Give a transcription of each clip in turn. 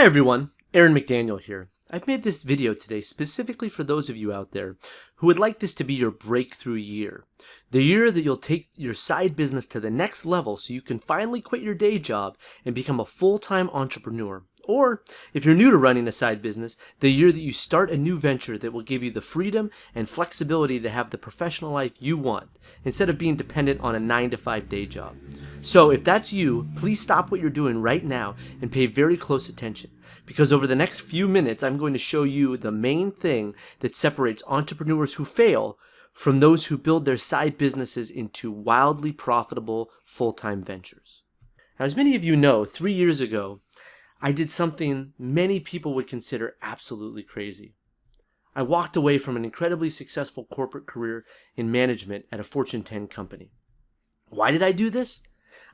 Hi everyone, Aaron McDaniel here. I've made this video today specifically for those of you out there who would like this to be your breakthrough year. The year that you'll take your side business to the next level so you can finally quit your day job and become a full-time entrepreneur. Or, if you're new to running a side business, the year that you start a new venture that will give you the freedom and flexibility to have the professional life you want, instead of being dependent on a 9-to-5 day job. So if that's you, please stop what you're doing right now and pay very close attention, because over the next few minutes I'm going to show you the main thing that separates entrepreneurs who fail from those who build their side businesses into wildly profitable full-time ventures. Now, as many of you know, 3 years ago, I did something many people would consider absolutely crazy. I walked away from an incredibly successful corporate career in management at a Fortune 10 company. Why did I do this?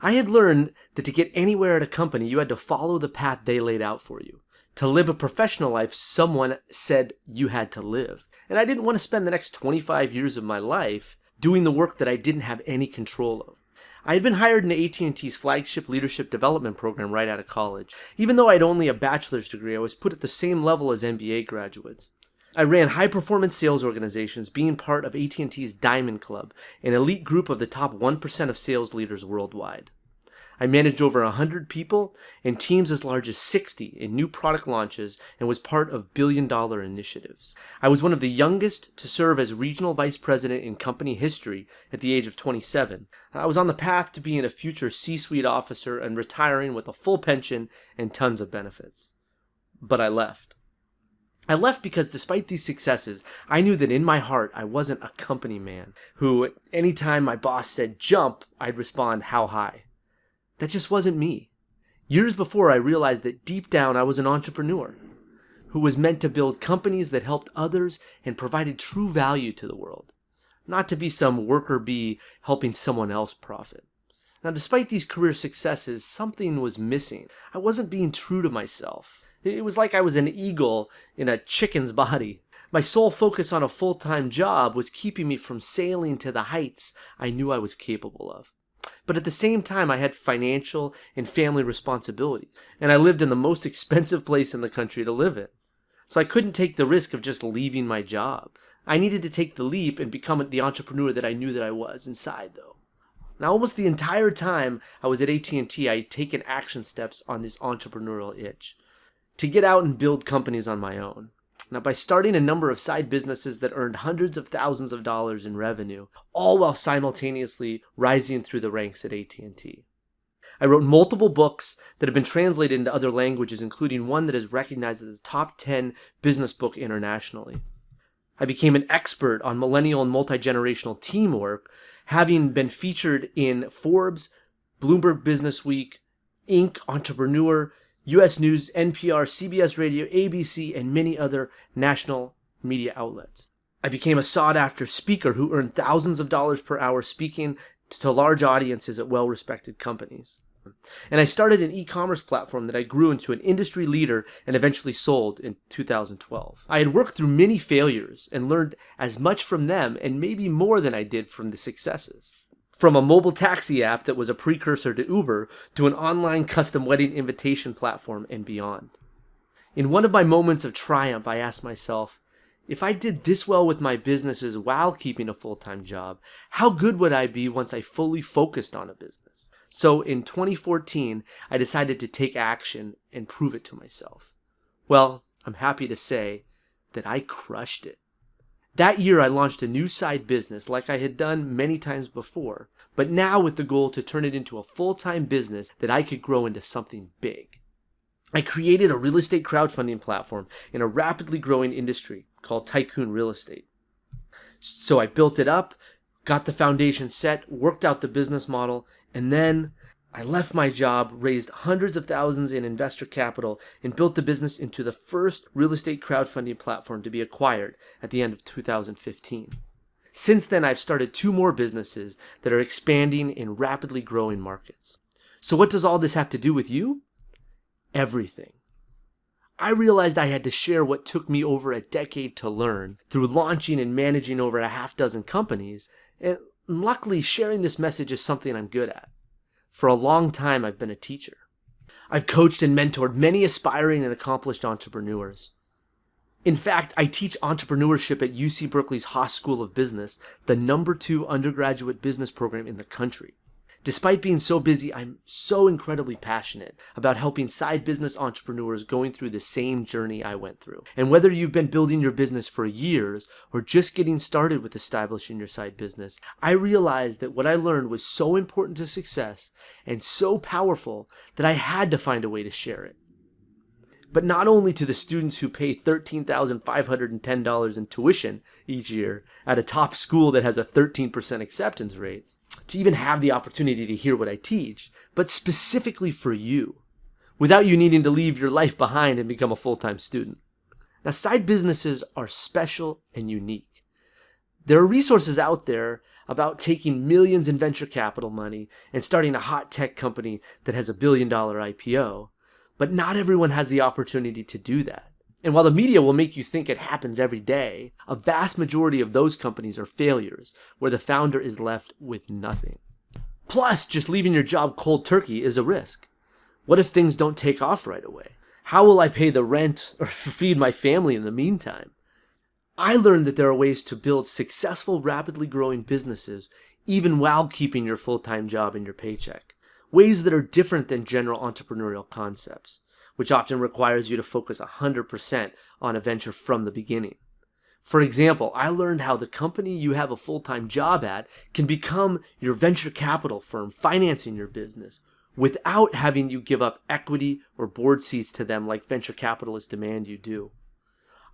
I had learned that to get anywhere at a company, you had to follow the path they laid out for you. To live a professional life, someone said you had to live. And I didn't want to spend the next 25 years of my life doing the work that I didn't have any control of. I had been hired into AT&T's flagship leadership development program right out of college. Even though I had only a bachelor's degree, I was put at the same level as MBA graduates. I ran high-performance sales organizations, being part of AT&T's Diamond Club, an elite group of the top 1% of sales leaders worldwide. I managed over 100 people and teams as large as 60 in new product launches and was part of billion-dollar initiatives. I was one of the youngest to serve as regional vice president in company history at the age of 27. I was on the path to being a future C-suite officer and retiring with a full pension and tons of benefits. But I left. I left because despite these successes, I knew that in my heart I wasn't a company man who, anytime my boss said jump, I'd respond, how high? That just wasn't me. Years before, I realized that deep down I was an entrepreneur who was meant to build companies that helped others and provided true value to the world, not to be some worker bee helping someone else profit. Now, despite these career successes, something was missing. I wasn't being true to myself. It was like I was an eagle in a chicken's body. My sole focus on a full-time job was keeping me from sailing to the heights I knew I was capable of. But at the same time, I had financial and family responsibilities, and I lived in the most expensive place in the country to live in. So I couldn't take the risk of just leaving my job. I needed to take the leap and become the entrepreneur that I knew that I was inside, though. Now, almost the entire time I was at AT&T, I had taken action steps on this entrepreneurial itch to get out and build companies on my own. Now, by starting a number of side businesses that earned hundreds of thousands of dollars in revenue, all while simultaneously rising through the ranks at AT&T. I wrote multiple books that have been translated into other languages, including one that is recognized as the top 10 business book internationally. I became an expert on millennial and multi-generational teamwork, having been featured in Forbes, Bloomberg Businessweek, Inc., Entrepreneur, U.S. News, NPR, CBS Radio, ABC, and many other national media outlets. I became a sought-after speaker who earned thousands of dollars per hour speaking to large audiences at well-respected companies. And I started an e-commerce platform that I grew into an industry leader and eventually sold in 2012. I had worked through many failures and learned as much from them and maybe more than I did from the successes. From a mobile taxi app that was a precursor to Uber to an online custom wedding invitation platform and beyond. In one of my moments of triumph, I asked myself, if I did this well with my businesses while keeping a full-time job, how good would I be once I fully focused on a business? So in 2014, I decided to take action and prove it to myself. Well, I'm happy to say that I crushed it. That year, I launched a new side business like I had done many times before, but now with the goal to turn it into a full-time business that I could grow into something big. I created a real estate crowdfunding platform in a rapidly growing industry called Tycoon Real Estate. So I built it up, got the foundation set, worked out the business model, and then I left my job, raised hundreds of thousands in investor capital, and built the business into the first real estate crowdfunding platform to be acquired at the end of 2015. Since then, I've started 2 more businesses that are expanding in rapidly growing markets. So what does all this have to do with you? Everything. I realized I had to share what took me over a decade to learn through launching and managing over a half dozen companies, and luckily sharing this message is something I'm good at. For a long time, I've been a teacher. I've coached and mentored many aspiring and accomplished entrepreneurs. In fact, I teach entrepreneurship at UC Berkeley's Haas School of Business, the #2 undergraduate business program in the country. Despite being so busy, I'm so incredibly passionate about helping side business entrepreneurs going through the same journey I went through. And whether you've been building your business for years or just getting started with establishing your side business, I realized that what I learned was so important to success and so powerful that I had to find a way to share it. But not only to the students who pay $13,510 in tuition each year at a top school that has a 13% acceptance rate, to even have the opportunity to hear what I teach, but specifically for you, without you needing to leave your life behind and become a full-time student. Now, side businesses are special and unique. There are resources out there about taking millions in venture capital money and starting a hot tech company that has $1 billion IPO, but not everyone has the opportunity to do that. And while the media will make you think it happens every day, a vast majority of those companies are failures where the founder is left with nothing. Plus, just leaving your job cold turkey is a risk. What if things don't take off right away? How will I pay the rent or feed my family in the meantime? I learned that there are ways to build successful, rapidly growing businesses even while keeping your full-time job and your paycheck. Ways that are different than general entrepreneurial concepts, which often requires you to focus 100% on a venture from the beginning. For example, I learned how the company you have a full-time job at can become your venture capital firm financing your business without having you give up equity or board seats to them like venture capitalists demand you do.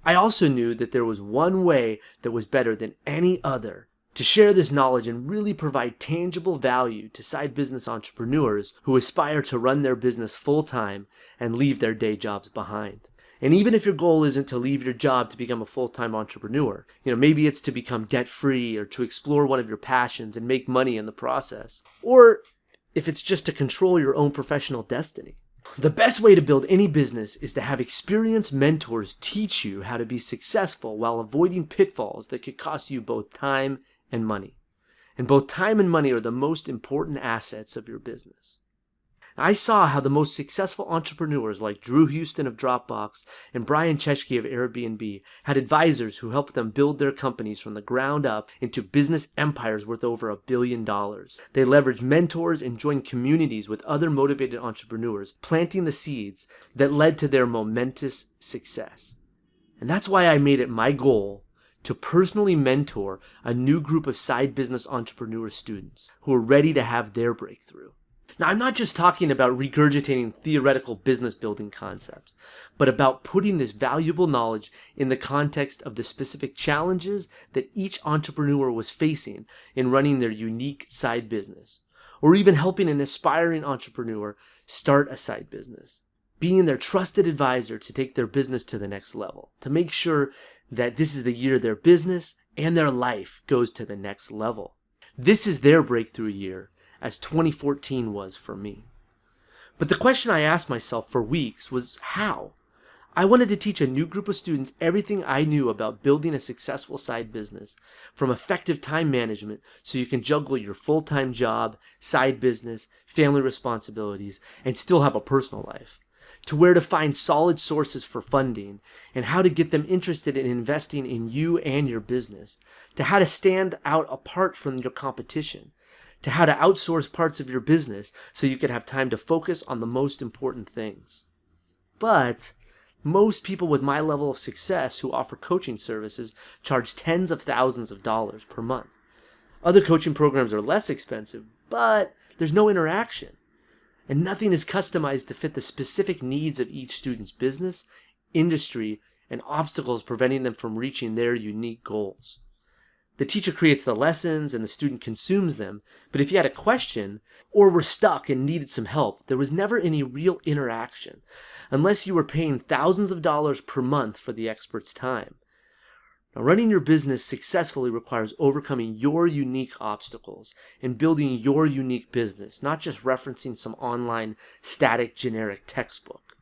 I also knew that there was one way that was better than any other to share this knowledge and really provide tangible value to side business entrepreneurs who aspire to run their business full-time and leave their day jobs behind. And even if your goal isn't to leave your job to become a full-time entrepreneur, maybe it's to become debt-free or to explore one of your passions and make money in the process. Or if it's just to control your own professional destiny. The best way to build any business is to have experienced mentors teach you how to be successful while avoiding pitfalls that could cost you both time and money. And both time and money are the most important assets of your business. I saw how the most successful entrepreneurs like Drew Houston of Dropbox and Brian Chesky of Airbnb had advisors who helped them build their companies from the ground up into business empires worth over $1 billion. They leveraged mentors and joined communities with other motivated entrepreneurs, planting the seeds that led to their momentous success. And that's why I made it my goal to personally mentor a new group of side business entrepreneur students who are ready to have their breakthrough. Now, I'm not just talking about regurgitating theoretical business building concepts, but about putting this valuable knowledge in the context of the specific challenges that each entrepreneur was facing in running their unique side business, or even helping an aspiring entrepreneur start a side business, being their trusted advisor to take their business to the next level, to make sure that this is the year their business and their life goes to the next level. This is their breakthrough year, as 2014 was for me. But the question I asked myself for weeks was how? I wanted to teach a new group of students everything I knew about building a successful side business, from effective time management so you can juggle your full-time job, side business, family responsibilities, and still have a personal life, to where to find solid sources for funding and how to get them interested in investing in you and your business, to how to stand out apart from your competition, to how to outsource parts of your business so you can have time to focus on the most important things. But most people with my level of success who offer coaching services charge tens of thousands of dollars per month. Other coaching programs are less expensive, but there's no interaction. And nothing is customized to fit the specific needs of each student's business, industry, and obstacles preventing them from reaching their unique goals. The teacher creates the lessons and the student consumes them, but if you had a question or were stuck and needed some help, there was never any real interaction, unless you were paying thousands of dollars per month for the expert's time. Now, running your business successfully requires overcoming your unique obstacles and building your unique business, not just referencing some online static generic textbook.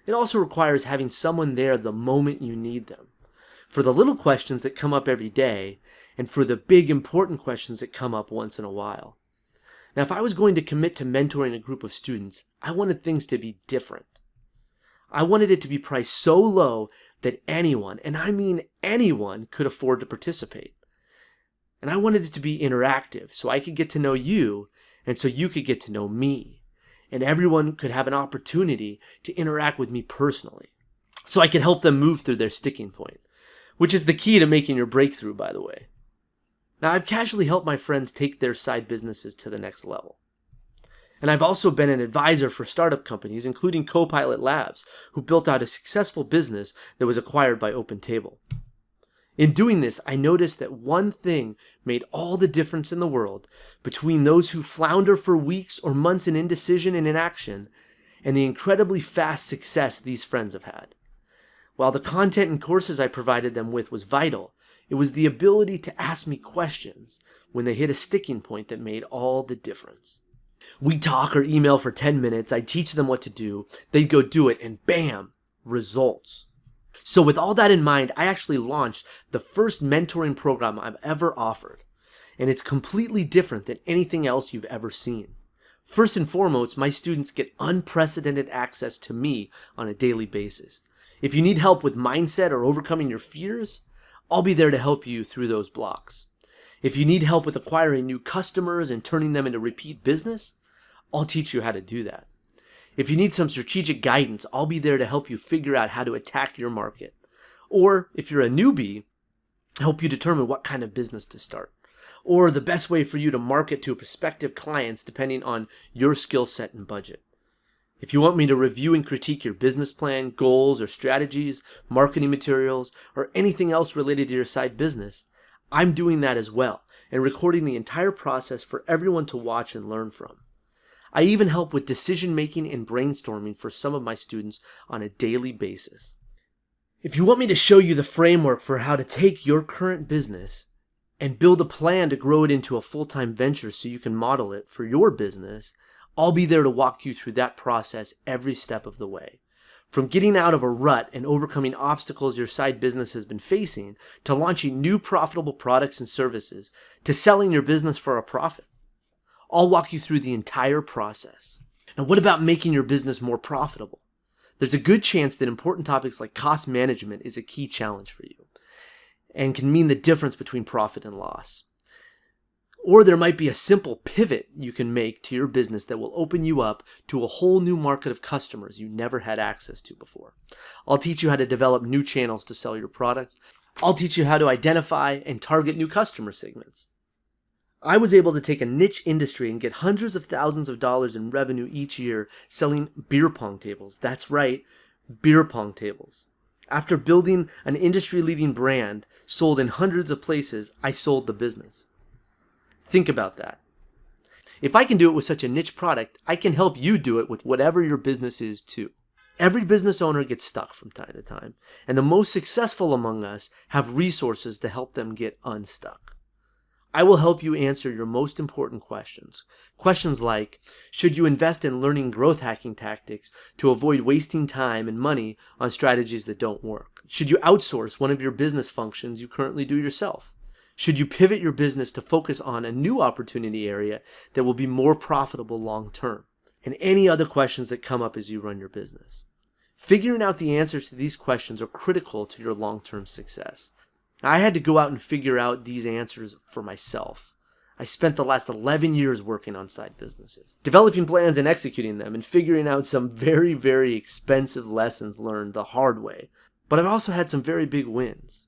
It also requires having someone there the moment you need them, for the little questions that come up every day and for the big important questions that come up once in a while. Now, if I was going to commit to mentoring a group of students, I wanted things to be different. I wanted it to be priced so low that anyone, and I mean anyone, could afford to participate. And I wanted it to be interactive so I could get to know you and so you could get to know me. And everyone could have an opportunity to interact with me personally so I could help them move through their sticking point, which is the key to making your breakthrough, by the way. Now, I've casually helped my friends take their side businesses to the next level. And I've also been an advisor for startup companies, including Copilot Labs, who built out a successful business that was acquired by OpenTable. In doing this, I noticed that one thing made all the difference in the world between those who flounder for weeks or months in indecision and inaction and the incredibly fast success these friends have had. While the content and courses I provided them with was vital, it was the ability to ask me questions when they hit a sticking point that made all the difference. We'd talk or email for 10 minutes, I'd teach them what to do, they'd go do it, and bam, results. So with all that in mind, I actually launched the first mentoring program I've ever offered, and it's completely different than anything else you've ever seen. First and foremost, my students get unprecedented access to me on a daily basis. If you need help with mindset or overcoming your fears, I'll be there to help you through those blocks. If you need help with acquiring new customers and turning them into repeat business, I'll teach you how to do that. If you need some strategic guidance, I'll be there to help you figure out how to attack your market. Or if you're a newbie, help you determine what kind of business to start. Or the best way for you to market to prospective clients depending on your skill set and budget. If you want me to review and critique your business plan, goals or strategies, marketing materials, or anything else related to your side business, I'm doing that as well and recording the entire process for everyone to watch and learn from. I even help with decision making and brainstorming for some of my students on a daily basis. If you want me to show you the framework for how to take your current business and build a plan to grow it into a full-time venture so you can model it for your business, I'll be there to walk you through that process every step of the way. From getting out of a rut and overcoming obstacles your side business has been facing, to launching new profitable products and services, to selling your business for a profit. I'll walk you through the entire process. Now, what about making your business more profitable? There's a good chance that important topics like cost management is a key challenge for you and can mean the difference between profit and loss. Or there might be a simple pivot you can make to your business that will open you up to a whole new market of customers you never had access to before. I'll teach you how to develop new channels to sell your products. I'll teach you how to identify and target new customer segments. I was able to take a niche industry and get hundreds of thousands of dollars in revenue each year selling beer pong tables. That's right, beer pong tables. After building an industry-leading brand sold in hundreds of places, I sold the business. Think about that. If I can do it with such a niche product, I can help you do it with whatever your business is too. Every business owner gets stuck from time to time, and the most successful among us have resources to help them get unstuck. I will help you answer your most important questions. Questions like, should you invest in learning growth hacking tactics to avoid wasting time and money on strategies that don't work? Should you outsource one of your business functions you currently do yourself? Should you pivot your business to focus on a new opportunity area that will be more profitable long term? And any other questions that come up as you run your business. Figuring out the answers to these questions are critical to your long-term success. I had to go out and figure out these answers for myself. I spent the last 11 years working on side businesses, developing plans and executing them, and figuring out some very, very expensive lessons learned the hard way. But I've also had some very big wins.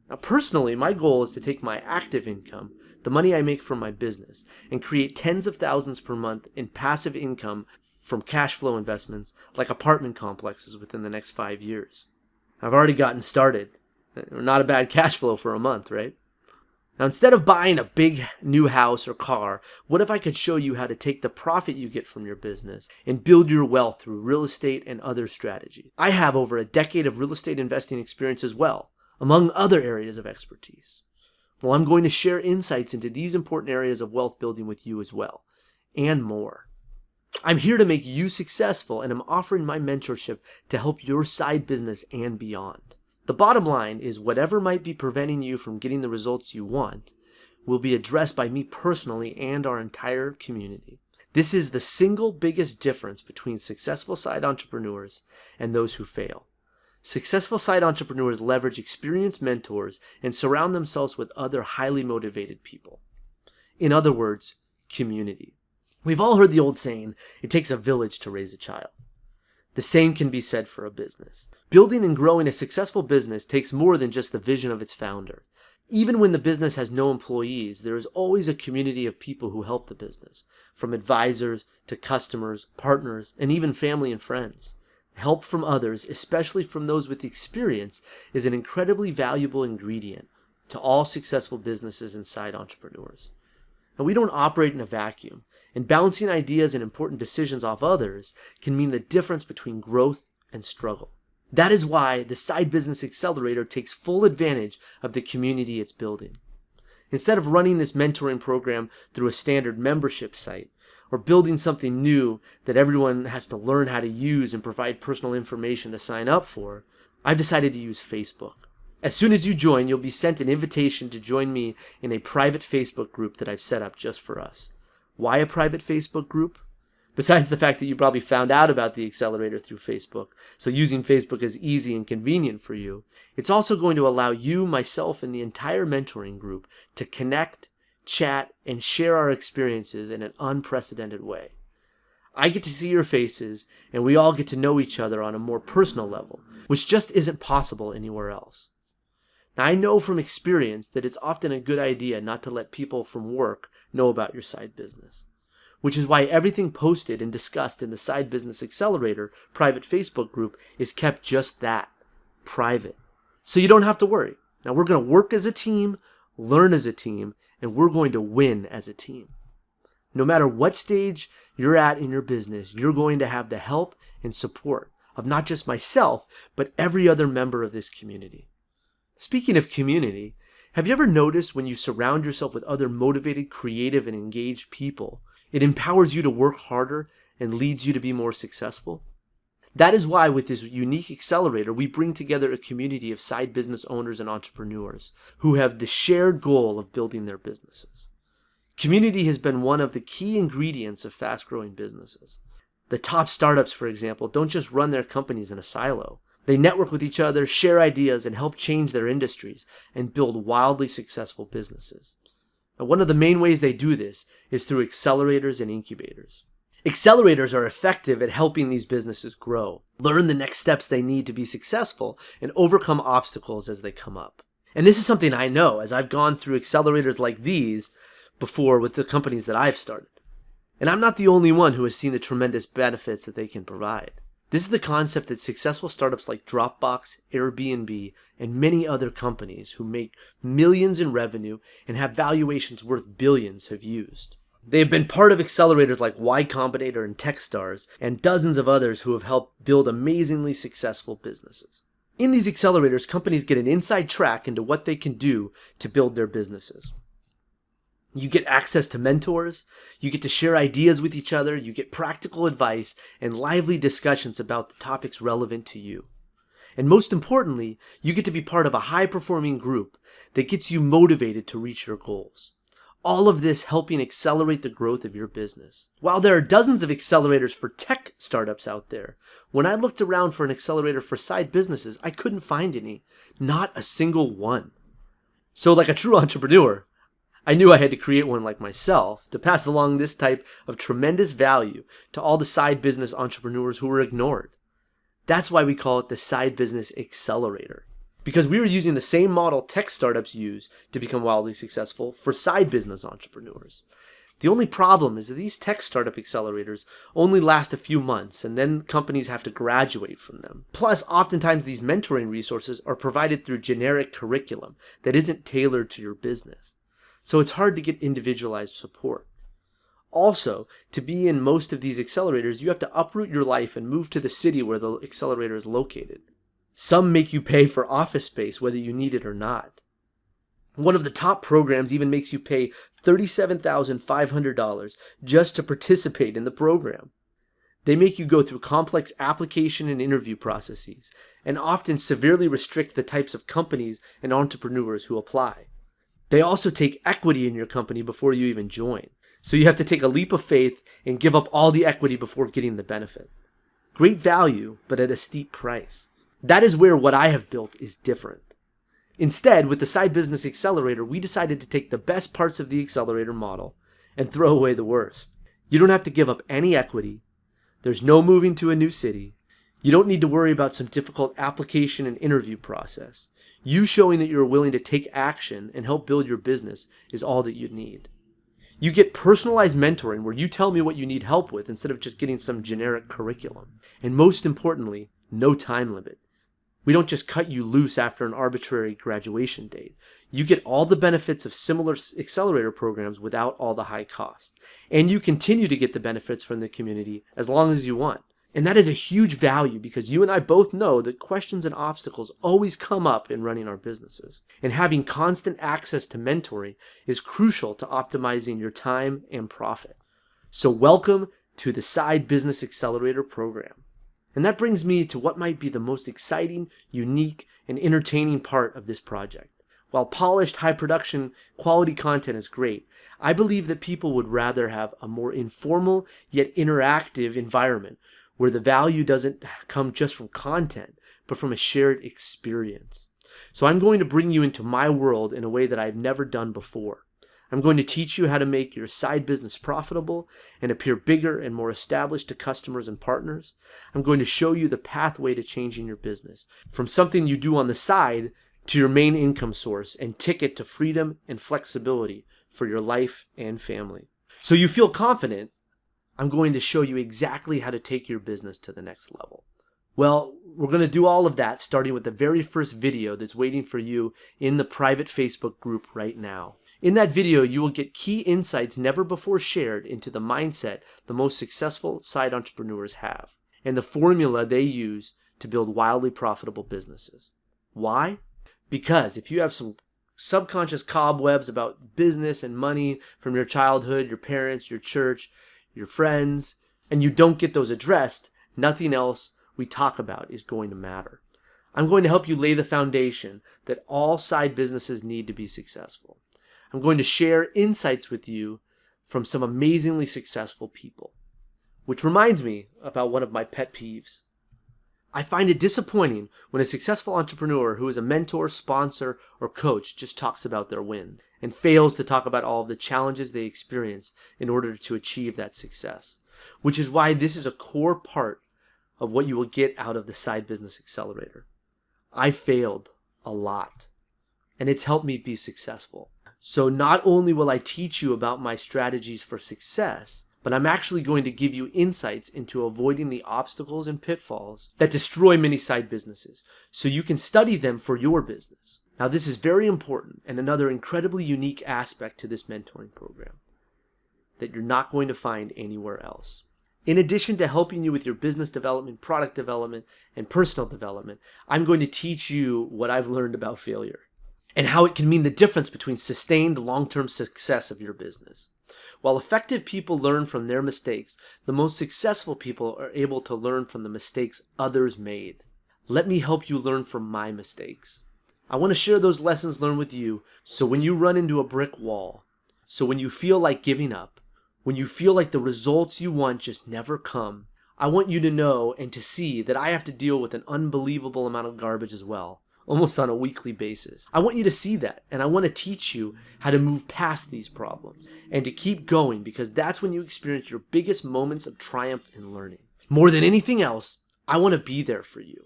Now, personally, my goal is to take my active income, the money I make from my business, and create tens of thousands per month in passive income from cash flow investments like apartment complexes within the next 5 years. I've already gotten started. Not a bad cash flow for a month, right? Now, instead of buying a big new house or car, what if I could show you how to take the profit you get from your business and build your wealth through real estate and other strategies? I have over a decade of real estate investing experience as well, among other areas of expertise. Well, I'm going to share insights into these important areas of wealth building with you as well, and more. I'm here to make you successful, and I'm offering my mentorship to help your side business and beyond. The bottom line is whatever might be preventing you from getting the results you want, will be addressed by me personally and our entire community. This is the single biggest difference between successful side entrepreneurs and those who fail. Successful side entrepreneurs leverage experienced mentors and surround themselves with other highly motivated people. In other words, community. We've all heard the old saying, it takes a village to raise a child. The same can be said for a business. Building and growing a successful business takes more than just the vision of its founder. Even when the business has no employees, there is always a community of people who help the business, from advisors to customers, partners, and even family and friends. Help from others, especially from those with experience, is an incredibly valuable ingredient to all successful businesses and side entrepreneurs. And we don't operate in a vacuum, and bouncing ideas and important decisions off others can mean the difference between growth and struggle. That is why the Side Business Accelerator takes full advantage of the community it's building. Instead of running this mentoring program through a standard membership site, or building something new that everyone has to learn how to use and provide personal information to sign up for, I've decided to use Facebook. As soon as you join, you'll be sent an invitation to join me in a private Facebook group that I've set up just for us. Why a private Facebook group? Besides the fact that you probably found out about the Accelerator through Facebook, so using Facebook is easy and convenient for you, it's also going to allow you, myself, and the entire mentoring group to connect, chat, and share our experiences in an unprecedented way. I get to see your faces, and we all get to know each other on a more personal level, which just isn't possible anywhere else. Now, I know from experience that it's often a good idea not to let people from work know about your side business, which is why everything posted and discussed in the Side Business Accelerator private Facebook group is kept just that, private. So you don't have to worry. Now, we're going to work as a team, learn as a team, and we're going to win as a team. No matter what stage you're at in your business, you're going to have the help and support of not just myself, but every other member of this community. Speaking of community, have you ever noticed when you surround yourself with other motivated, creative, and engaged people, it empowers you to work harder and leads you to be more successful? That is why with this unique accelerator, we bring together a community of side business owners and entrepreneurs who have the shared goal of building their businesses. Community has been one of the key ingredients of fast-growing businesses. The top startups, for example, don't just run their companies in a silo. They network with each other, share ideas, and help change their industries and build wildly successful businesses. Now, one of the main ways they do this is through accelerators and incubators. Accelerators are effective at helping these businesses grow, learn the next steps they need to be successful, and overcome obstacles as they come up. And this is something I know, as I've gone through accelerators like these before with the companies that I've started. And I'm not the only one who has seen the tremendous benefits that they can provide. This is the concept that successful startups like Dropbox, Airbnb, and many other companies who make millions in revenue and have valuations worth billions have used. They have been part of accelerators like Y Combinator and Techstars and dozens of others who have helped build amazingly successful businesses. In these accelerators, companies get an inside track into what they can do to build their businesses. You get access to mentors, you get to share ideas with each other, you get practical advice and lively discussions about the topics relevant to you. And most importantly, you get to be part of a high-performing group that gets you motivated to reach your goals. All of this helping accelerate the growth of your business. While there are dozens of accelerators for tech startups out there, when I looked around for an accelerator for side businesses, I couldn't find any. Not a single one. So like a true entrepreneur, I knew I had to create one like myself to pass along this type of tremendous value to all the side business entrepreneurs who were ignored. That's why we call it the Side Business Accelerator. Because we were using the same model tech startups use to become wildly successful for side business entrepreneurs. The only problem is that these tech startup accelerators only last a few months and then companies have to graduate from them. Plus, oftentimes these mentoring resources are provided through generic curriculum that isn't tailored to your business. So it's hard to get individualized support. Also, to be in most of these accelerators, you have to uproot your life and move to the city where the accelerator is located. Some make you pay for office space whether you need it or not. One of the top programs even makes you pay $37,500 just to participate in the program. They make you go through complex application and interview processes, and often severely restrict the types of companies and entrepreneurs who apply. They also take equity in your company before you even join. So you have to take a leap of faith and give up all the equity before getting the benefit. Great value, but at a steep price. That is where what I have built is different. Instead, with the Side Business Accelerator, we decided to take the best parts of the Accelerator model and throw away the worst. You don't have to give up any equity. There's no moving to a new city. You don't need to worry about some difficult application and interview process. You showing that you're willing to take action and help build your business is all that you need. You get personalized mentoring where you tell me what you need help with instead of just getting some generic curriculum. And most importantly, no time limit. We don't just cut you loose after an arbitrary graduation date. You get all the benefits of similar accelerator programs without all the high costs. And you continue to get the benefits from the community as long as you want. And that is a huge value because you and I both know that questions and obstacles always come up in running our businesses. And having constant access to mentoring is crucial to optimizing your time and profit. So welcome to the Side Business Accelerator program. And that brings me to what might be the most exciting, unique, and entertaining part of this project. While polished, high production, quality content is great, I believe that people would rather have a more informal yet interactive environment where the value doesn't come just from content, but from a shared experience. So I'm going to bring you into my world in a way that I've never done before. I'm going to teach you how to make your side business profitable and appear bigger and more established to customers and partners. I'm going to show you the pathway to changing your business from something you do on the side to your main income source and ticket to freedom and flexibility for your life and family. So you feel confident, I'm going to show you exactly how to take your business to the next level. Well, we're going to do all of that starting with the very first video that's waiting for you in the private Facebook group right now. In that video, you will get key insights never before shared into the mindset the most successful side entrepreneurs have and the formula they use to build wildly profitable businesses. Why? Because if you have some subconscious cobwebs about business and money from your childhood, your parents, your church, your friends, and you don't get those addressed, nothing else we talk about is going to matter. I'm going to help you lay the foundation that all side businesses need to be successful. I'm going to share insights with you from some amazingly successful people. Which reminds me about one of my pet peeves. I find it disappointing when a successful entrepreneur who is a mentor, sponsor, or coach just talks about their wins and fails to talk about all of the challenges they experienced in order to achieve that success. Which is why this is a core part of what you will get out of the Side Business Accelerator. I failed a lot, and it's helped me be successful. So not only will I teach you about my strategies for success, but I'm actually going to give you insights into avoiding the obstacles and pitfalls that destroy many side businesses, so you can study them for your business. Now, this is very important and another incredibly unique aspect to this mentoring program that you're not going to find anywhere else. In addition to helping you with your business development, product development, and personal development, I'm going to teach you what I've learned about failure and how it can mean the difference between sustained long-term success of your business. While effective people learn from their mistakes, the most successful people are able to learn from the mistakes others made. Let me help you learn from my mistakes. I want to share those lessons learned with you, so when you run into a brick wall, so when you feel like giving up, when you feel like the results you want just never come, I want you to know and to see that I have to deal with an unbelievable amount of garbage as well, almost on a weekly basis. I want you to see that, and I want to teach you how to move past these problems and to keep going, because that's when you experience your biggest moments of triumph and learning. More than anything else, I want to be there for you.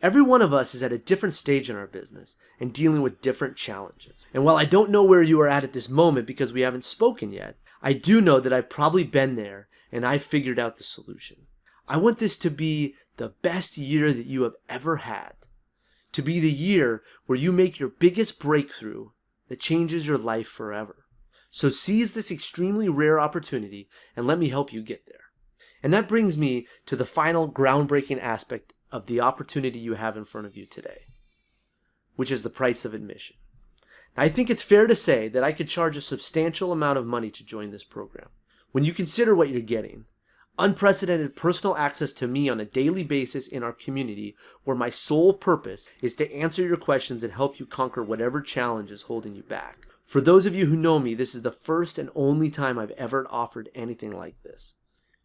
Every one of us is at a different stage in our business and dealing with different challenges. And while I don't know where you are at this moment because we haven't spoken yet, I do know that I've probably been there and I've figured out the solution. I want this to be the best year that you have ever had. To be the year where you make your biggest breakthrough that changes your life forever. So seize this extremely rare opportunity and let me help you get there. And that brings me to the final groundbreaking aspect of the opportunity you have in front of you today, which is the price of admission. Now, I think it's fair to say that I could charge a substantial amount of money to join this program. When you consider what you're getting, Unprecedented personal access to me on a daily basis in our community, where my sole purpose is to answer your questions and help you conquer whatever challenge is holding you back. For those of you who know me, this is the first and only time I've ever offered anything like this.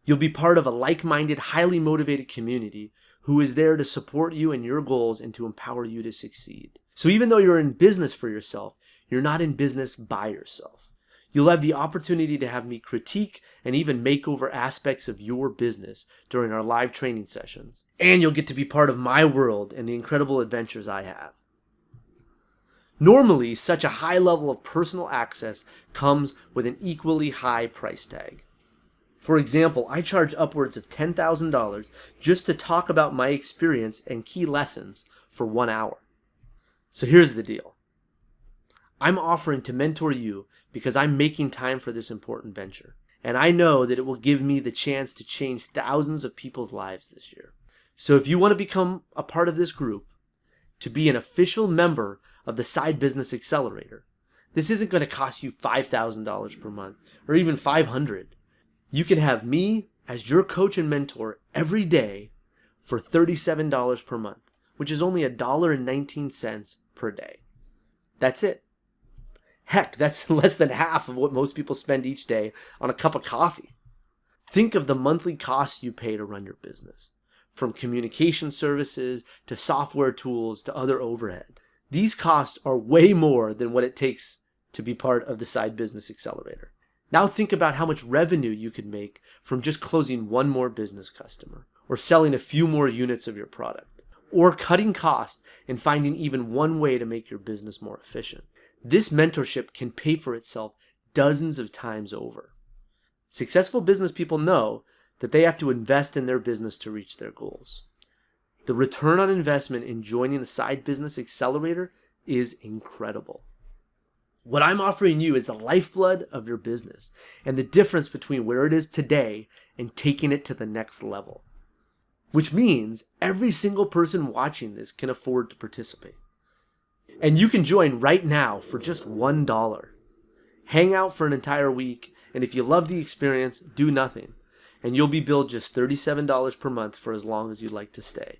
You'll be part of a like-minded, highly motivated community who is there to support you and your goals and to empower you to succeed. So even though you're in business for yourself, you're not in business by yourself. You'll have the opportunity to have me critique and even make over aspects of your business during our live training sessions. And you'll get to be part of my world and the incredible adventures I have. Normally, such a high level of personal access comes with an equally high price tag. For example, I charge upwards of $10,000 just to talk about my experience and key lessons for 1 hour. So here's the deal. I'm offering to mentor you because I'm making time for this important venture. And I know that it will give me the chance to change thousands of people's lives this year. So if you want to become a part of this group, to be an official member of the Side Business Accelerator, this isn't going to cost you $5,000 per month or even $500. You can have me as your coach and mentor every day for $37 per month, which is only $1.19 per day. That's it. Heck, that's less than half of what most people spend each day on a cup of coffee. Think of the monthly costs you pay to run your business, from communication services to software tools to other overhead. These costs are way more than what it takes to be part of the Side Business Accelerator. Now think about how much revenue you could make from just closing one more business customer, or selling a few more units of your product, or cutting costs and finding even one way to make your business more efficient. This mentorship can pay for itself dozens of times over. Successful business people know that they have to invest in their business to reach their goals. The return on investment in joining the Side Business Accelerator is incredible. What I'm offering you is the lifeblood of your business and the difference between where it is today and taking it to the next level. Which means every single person watching this can afford to participate. And you can join right now for just $1. Hang out for an entire week, and if you love the experience, do nothing. And you'll be billed just $37 per month for as long as you'd like to stay.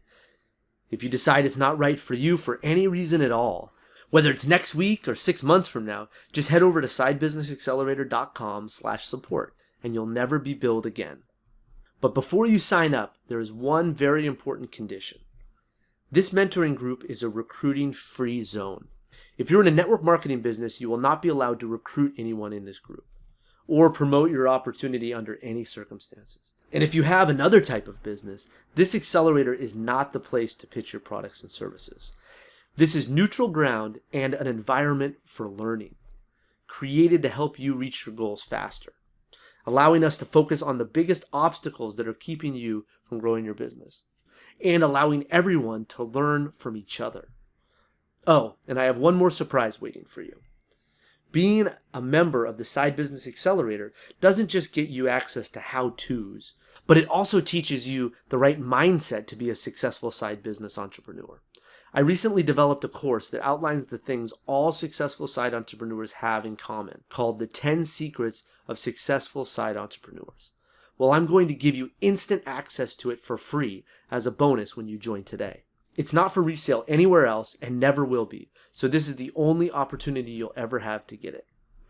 If you decide it's not right for you for any reason at all, whether it's next week or 6 months from now, just head over to sidebusinessaccelerator.com/support and you'll never be billed again. But before you sign up, there is one very important condition. This mentoring group is a recruiting-free zone. If you're in a network marketing business, you will not be allowed to recruit anyone in this group or promote your opportunity under any circumstances. And if you have another type of business, this accelerator is not the place to pitch your products and services. This is neutral ground and an environment for learning, created to help you reach your goals faster, allowing us to focus on the biggest obstacles that are keeping you from growing your business, and allowing everyone to learn from each other. Oh, and I have one more surprise waiting for you. Being a member of the Side Business Accelerator doesn't just get you access to how-tos, but it also teaches you the right mindset to be a successful side business entrepreneur. I recently developed a course that outlines the things all successful side entrepreneurs have in common, called the 10 Secrets of Successful Side Entrepreneurs. Well, I'm going to give you instant access to it for free as a bonus when you join today. It's not for resale anywhere else and never will be, so this is the only opportunity you'll ever have to get it.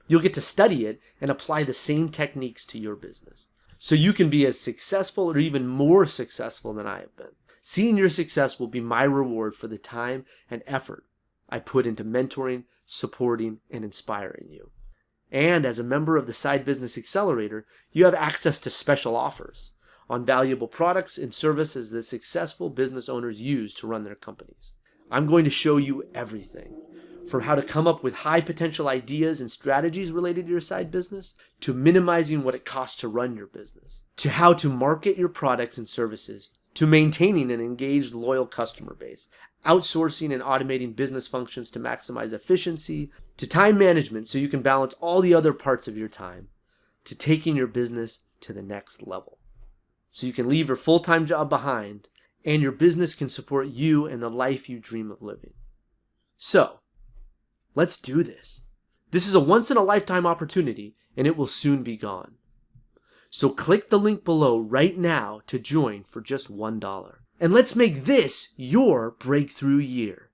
You'll get to study it and apply the same techniques to your business, so you can be as successful or even more successful than I have been. Seeing your success will be my reward for the time and effort I put into mentoring, supporting, and inspiring you. And as a member of the Side Business Accelerator, you have access to special offers on valuable products and services that successful business owners use to run their companies. I'm going to show you everything, from how to come up with high potential ideas and strategies related to your side business, to minimizing what it costs to run your business, to how to market your products and services, to maintaining an engaged, loyal customer base, outsourcing and automating business functions to maximize efficiency, to time management so you can balance all the other parts of your time, to taking your business to the next level, so you can leave your full-time job behind and your business can support you and the life you dream of living. So, let's do this. This is a once-in-a-lifetime opportunity and it will soon be gone. So click the link below right now to join for just $1. And let's make this your breakthrough year.